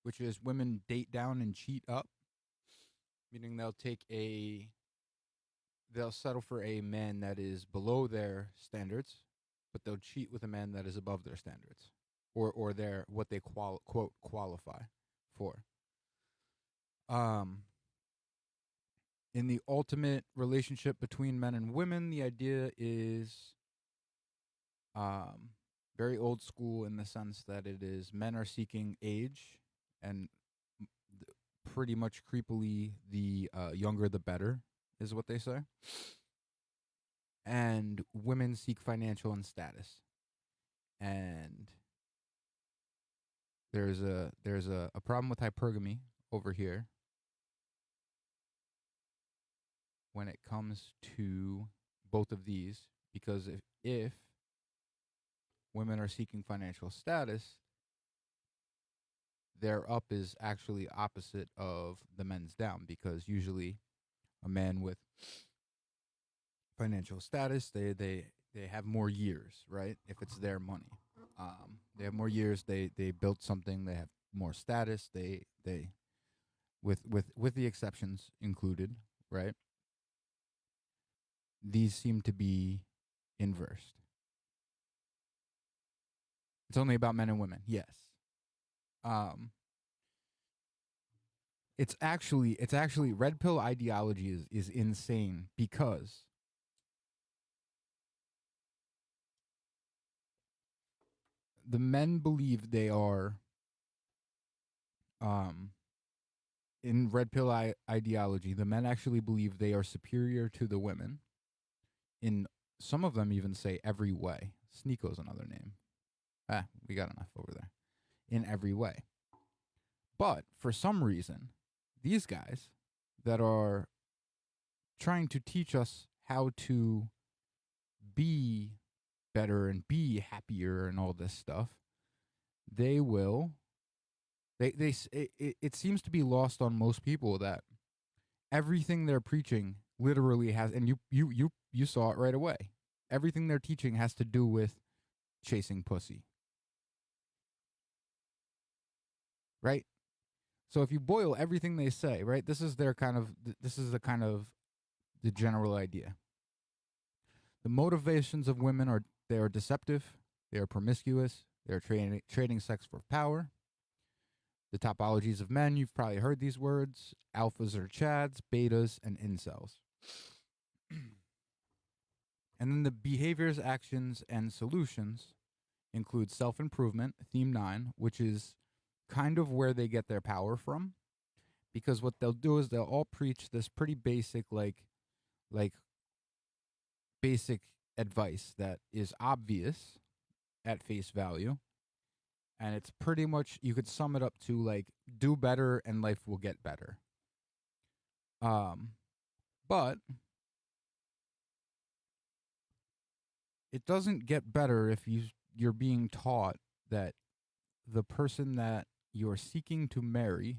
which is women date down and cheat up, meaning they'll settle for a man that is below their standards, but they'll cheat with a man that is above their standards, or their, what they quote qualify for. In the ultimate relationship between men and women, the idea is very old school, in the sense that it is, men are seeking age, and pretty much creepily, the younger the better, is what they say. And women seek financial and status. And there's a problem with hypergamy over here when it comes to both of these, because if women are seeking financial status, their up is actually opposite of the men's down, because usually a man with financial status, they have more years, right? If it's their money, they have more years. They built something. They have more status. They with the exceptions included, right? These seem to be inversed. It's only about men and women, yes. It's actually red pill ideology is insane, because the men believe they are, in red pill ideology, the men actually believe they are superior to the women. In some of them even say every way. Sneeko's another name. We got enough over there. In every way. But for some reason, these guys that are trying to teach us how to be better and be happier and all this stuff, it seems to be lost on most people that everything they're preaching literally has, and you saw it right away. Everything they're teaching has to do with chasing pussy. Right? So if you boil everything they say, right, this is the general idea. The motivations of women are, they are deceptive, they are promiscuous, they are trading sex for power. The topologies of men, you've probably heard these words: alphas are chads, betas, and incels. And then the behaviors, actions, and solutions include self-improvement, theme 9, which is kind of where they get their power from, because what they'll do is they'll all preach this pretty basic, like basic advice that is obvious at face value, and it's pretty much, you could sum it up to like, do better and life will get better. But it doesn't get better if you're being taught that the person that you're seeking to marry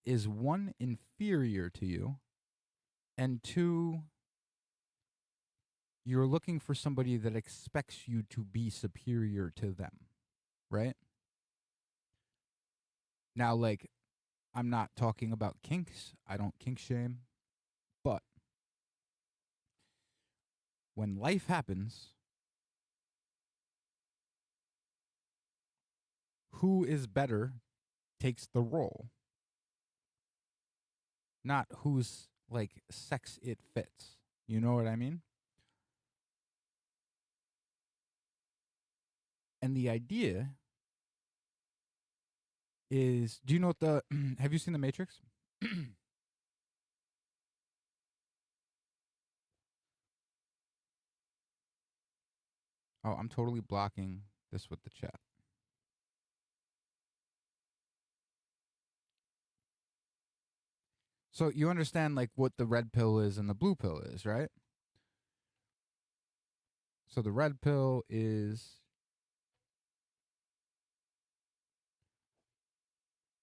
is, one, inferior to you, and two, you're looking for somebody that expects you to be superior to them, right? Now, like, I'm not talking about kinks. I don't kink shame. But when life happens, who is better takes the role, not whose like sex it fits. You know what I mean? And the idea is, do you know what the have you seen The Matrix? Oh, I'm totally blocking this with the chat. So you understand like what the red pill is and the blue pill is, right? So the red pill is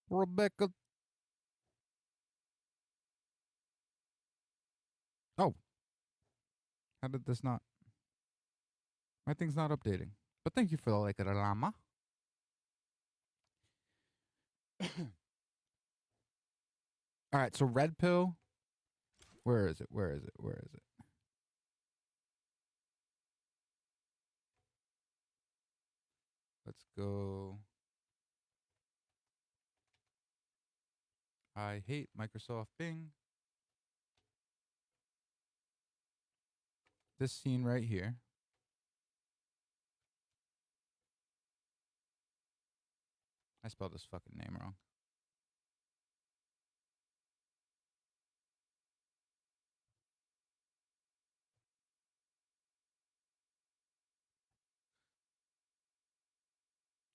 Rebecca. Oh, how did this not? My thing's not updating. But thank you for the like, Rama. All right, so red pill. Where is it? Where is it? Where is it? Let's go. I hate Microsoft Bing. This scene right here. I spelled this fucking name wrong.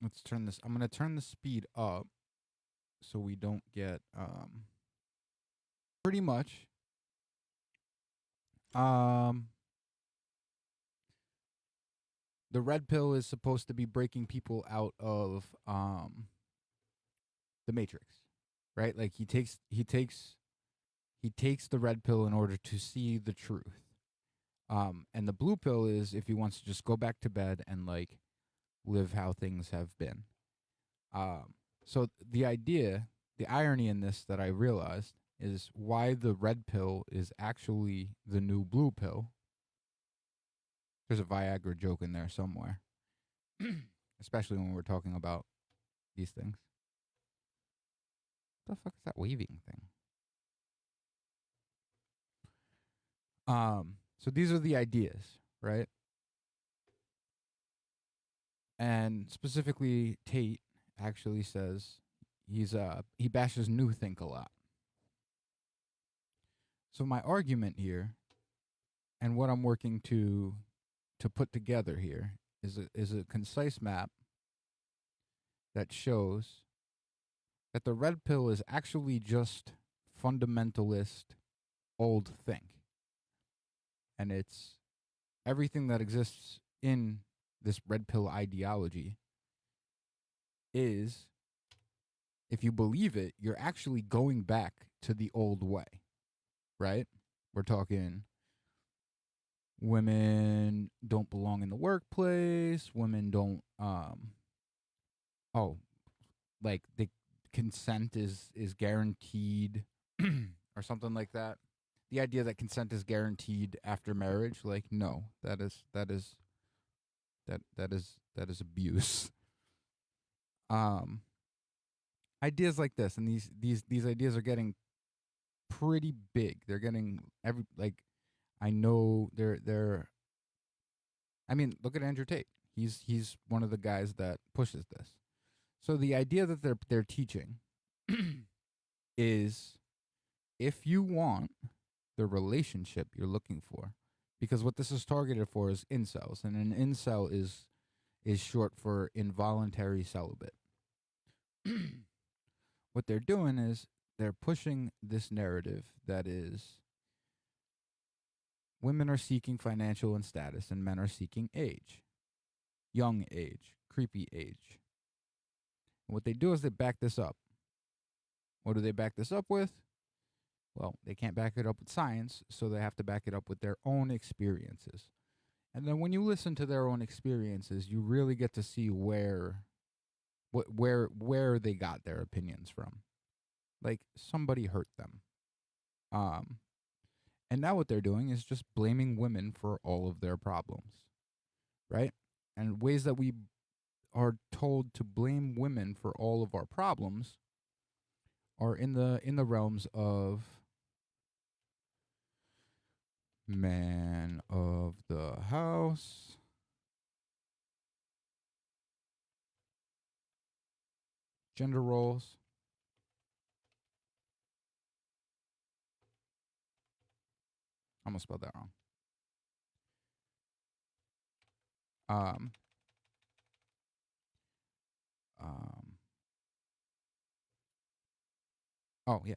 Let's turn this. I'm going to turn the speed up so we don't get pretty much the red pill is supposed to be breaking people out of the Matrix, right? Like he takes the red pill in order to see the truth. And the blue pill is if he wants to just go back to bed and like live how things have been. So the idea, the irony in this that I realized is why the red pill is actually the new blue pill. There's a Viagra joke in there somewhere, especially when we're talking about these things. What the fuck is that waving thing? So these are the ideas, right? And specifically, Tate actually says he bashes New Think a lot. So my argument here, and what I'm working to put together here, is a concise map that shows that the red pill is actually just fundamentalist old think. And it's everything that exists in this red pill ideology is, if you believe it, you're actually going back to the old way, right? We're talking women don't belong in the workplace, women don't like the consent is guaranteed or something like that. The idea that consent is guaranteed after marriage, like no, that is abuse. Ideas like this, and these ideas are getting pretty big. They're getting I know they're I mean, look at Andrew Tate. He's one of the guys that pushes this. So the idea that they're teaching is, if you want the relationship you're looking for, because what this is targeted for is incels, and an incel is short for involuntary celibate. What they're doing is they're pushing this narrative that is women are seeking financial and status, and men are seeking age, young age, creepy age. And what they do is they back this up. What do they back this up with? Well, they can't back it up with science, so they have to back it up with their own experiences. And then when you listen to their own experiences, you really get to see where they got their opinions from. Like somebody hurt them. And now what they're doing is just blaming women for all of their problems. Right? And ways that we are told to blame women for all of our problems are in the realms of man of the house, gender roles, I'm gonna spell that wrong. Um, um, oh yeah.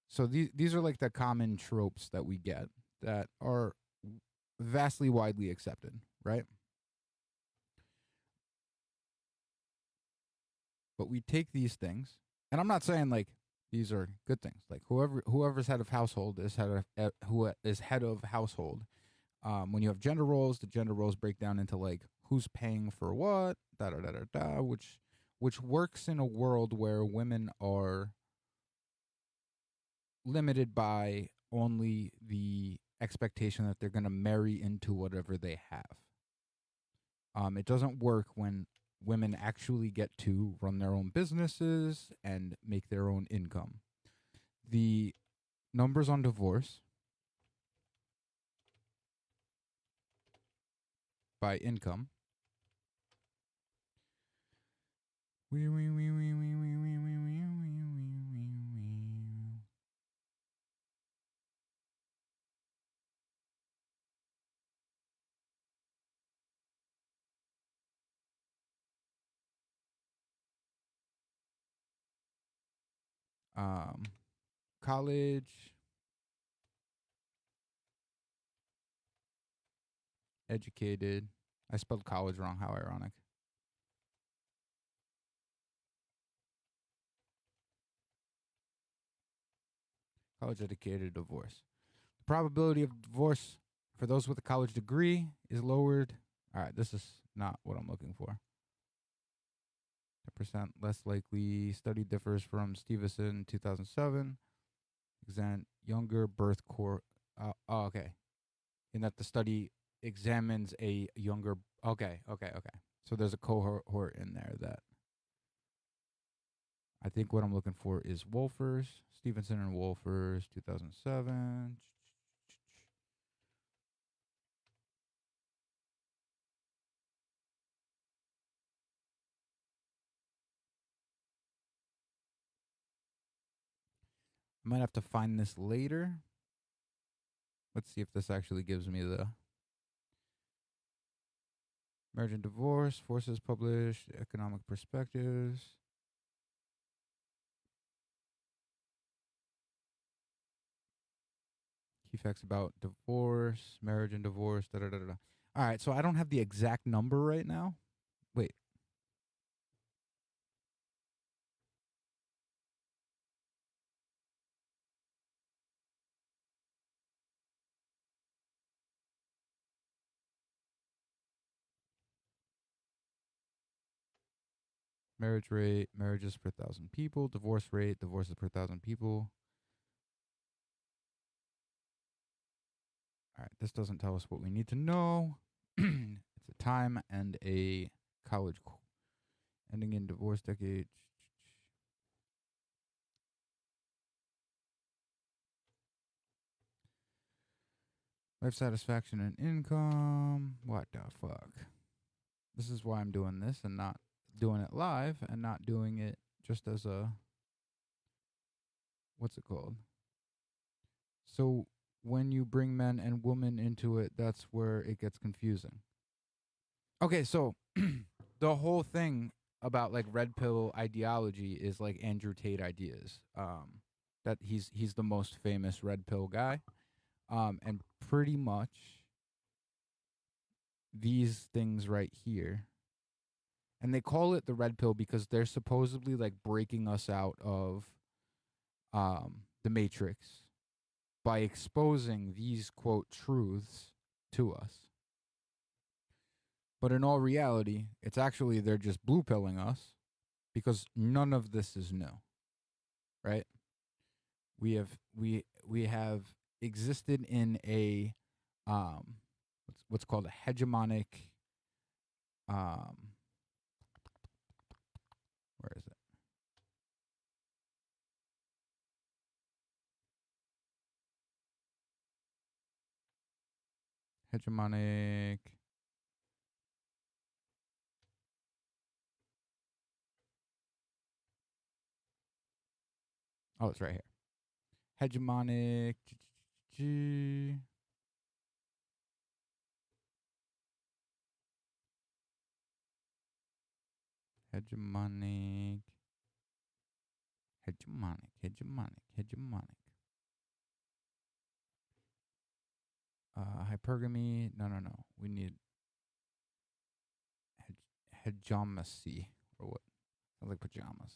So these are like the common tropes that we get that are vastly widely accepted, right? But we take these things, and I'm not saying like these are good things. Like whoever's head of household is who is head of household. When you have gender roles, the gender roles break down into like who's paying for what, da da da da da, which works in a world where women are limited by only the expectation that they're going to marry into whatever they have. It doesn't work when women actually get to run their own businesses and make their own income. The numbers on divorce by income. Um, college, educated. I spelled college wrong. How ironic. College educated, divorce. The probability of divorce for those with a college degree is lowered. All right, this is not what I'm looking for. 10% less likely. Study differs from Stevenson 2007. Examine younger birth core. Okay. In that the study examines a younger. Okay. So there's a cohort in there that I think what I'm looking for is Wolfers. Stevenson and Wolfers 2007. I might have to find this later. Let's see if this actually gives me the marriage and divorce, forces published, economic perspectives. Key facts about divorce, marriage and divorce, da da da da. All right, so I don't have the exact number right now. Wait. Marriage rate, marriages per 1,000 people. Divorce rate, divorces per 1,000 people. All right, this doesn't tell us what we need to know. It's a time and a college ending in divorce decade. Life satisfaction and income. What the fuck? This is why I'm doing this and not doing it live and not doing it just as a what's it called? So when you bring men and women into it, that's where it gets confusing. Okay, so the whole thing about like red pill ideology is like Andrew Tate ideas. That he's the most famous red pill guy. And pretty much these things right here. And they call it the red pill because they're supposedly like breaking us out of the matrix by exposing these quote truths to us. But in all reality, it's actually they're just blue pilling us because none of this is new. Right? We have existed in a what's called a hegemonic Hegemonic. Oh, it's right here. Hegemonic. Hegemonic. Hegemonic. Hypergamy. No. We need hegemocy. Or what? Sounds like pajamas.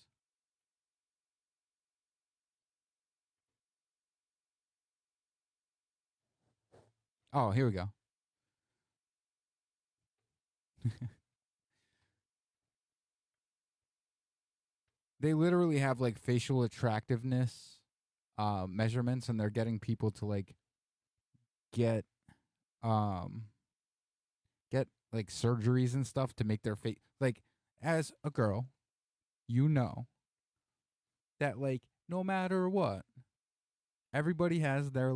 Oh, here we go. They literally have like facial attractiveness measurements, and they're getting people to like get like surgeries and stuff to make their face, like, as a girl, you know that like no matter what, everybody has their